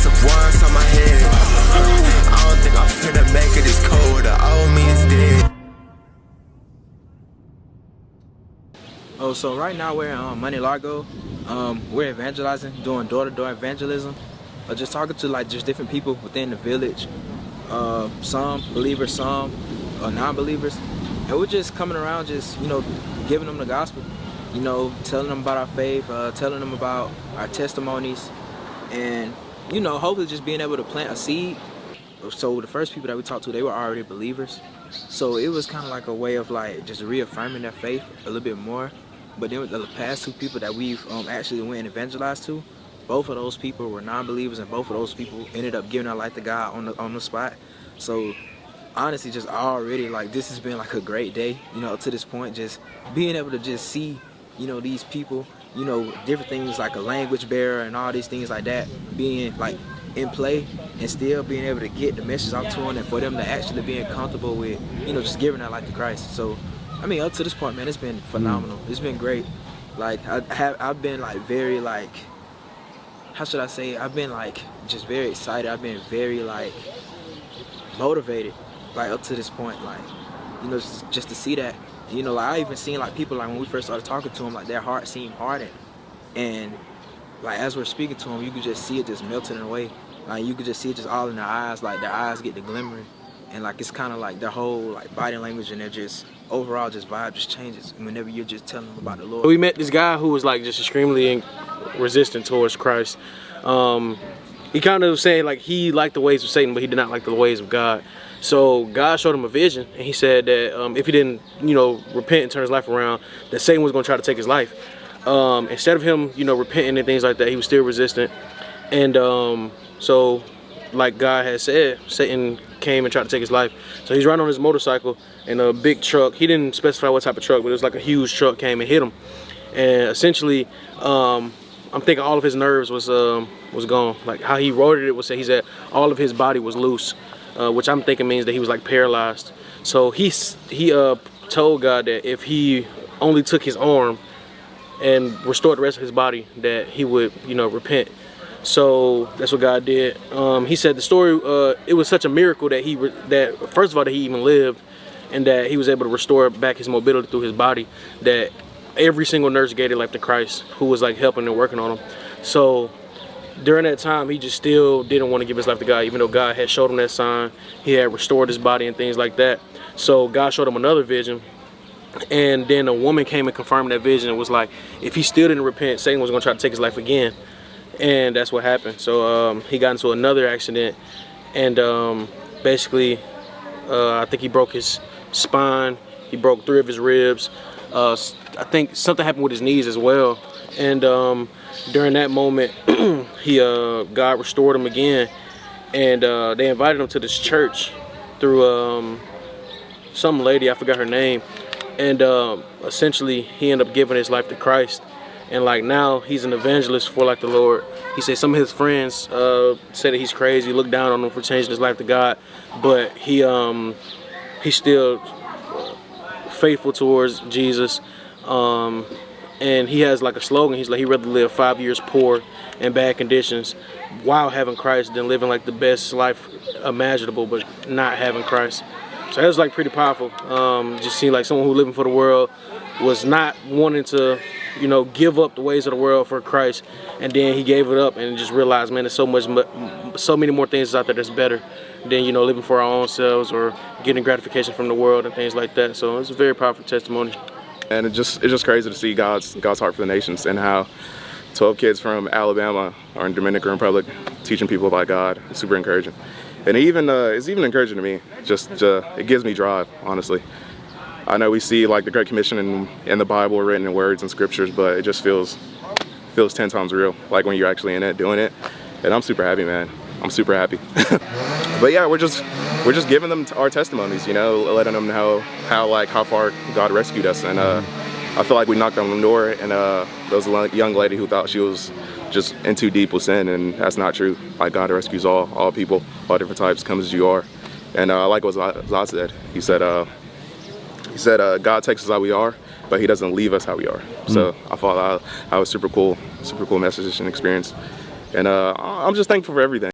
plus of ones on my head. I don't think I'm finna make it. It's cold. The old me is dead. Oh, so right now we're in Monte Largo. We're evangelizing, doing door-to-door evangelism. Just talking to like just different people within the village. Some believers, some non-believers. And we're just coming around just, giving them the gospel. Telling them about our faith, telling them about our testimonies. And, hopefully just being able to plant a seed. So the first people that we talked to, they were already believers. So it was kind of like a way of like just reaffirming their faith a little bit more. But then the past two people that we've actually went and evangelized to, both of those people were non-believers, and both of those people ended up giving their life to God on the spot. So honestly, just already like this has been like a great day, up to this point. Just being able to just see, these people, different things like a language barrier and all these things like that being like in play, and still being able to get the message out to them, and for them to actually being comfortable with, just giving their life to Christ. So I mean, up to this point, man, it's been phenomenal. It's been great. Like I've been like very like, how should I say? I've been like just very excited. I've been very like motivated, like up to this point, like just to see that. Like I even seen like people like when we first started talking to them, like their heart seemed hardened, and like as we're speaking to them, you could just see it just melting away. Like you could just see it just all in their eyes, like their eyes get the glimmering, and like it's kind of like their whole like body language and their just overall just vibe just changes whenever you're just telling them about the Lord. We met this guy who was like just extremely resistant towards Christ. He kind of was saying like he liked the ways of Satan, but he did not like the ways of God. So God showed him a vision, and he said that if he didn't, repent and turn his life around, that Satan was going to try to take his life. Instead of him, repenting and things like that, he was still resistant. And so, like God had said, Satan came and tried to take his life. So he's riding on his motorcycle in a big truck. He didn't specify what type of truck, but it was like a huge truck came and hit him. And essentially, I'm thinking all of his nerves was gone. Like how he worded it was that he said all of his body was loose, which I'm thinking means that he was like paralyzed. So he told God that if he only took his arm and restored the rest of his body, that he would, repent. So that's what God did. He said the story, it was such a miracle that first of all that he even lived, and that he was able to restore back his mobility through his body, that every single nurse gave their life to Christ, who was like helping and working on him. So during that time, he just still didn't want to give his life to God, even though God had showed him that sign. He had restored his body and things like that. So God showed him another vision, and then a woman came and confirmed that vision and was like, if he still didn't repent, Satan was going to try to take his life again. And that's what happened. So he got into another accident, and basically I think he broke his spine, he broke 3 of his ribs. I think something happened with his knees as well. And during that moment, God restored him again, and they invited him to this church through some lady, I forgot her name, and essentially he ended up giving his life to Christ. And like now he's an evangelist for like the Lord. He said some of his friends said that he's crazy, looked down on him for changing his life to God, but he's still faithful towards Jesus. And he has like a slogan. He's like, he'd rather live 5 years poor in bad conditions while having Christ than living like the best life imaginable but not having Christ. So that was like pretty powerful. Just seeing like someone who living for the world was not wanting to, give up the ways of the world for Christ, and then he gave it up and just realized, man, there's so many more things out there that's better than living for our own selves or getting gratification from the world and things like that. So it's a very powerful testimony. And it's just crazy to see God's heart for the nations, and how 12 kids from Alabama or in Dominican Republic teaching people about God. It's super encouraging, and it's even encouraging to me. It gives me drive, honestly. I know we see like the Great Commission in the Bible written in words and scriptures, but it just feels 10 times real, like when you're actually in it, doing it. And I'm super happy, man. I'm super happy. But yeah, we're just giving them our testimonies, letting them know how far God rescued us. And I feel like we knocked on the door, and there was a young lady who thought she was just in too deep with sin, and that's not true. Like God rescues all people, all different types, come as you are. And like what Zod said, he said God takes us how we are, but he doesn't leave us how we are. So I thought that was super cool message and experience. And I'm just thankful for everything.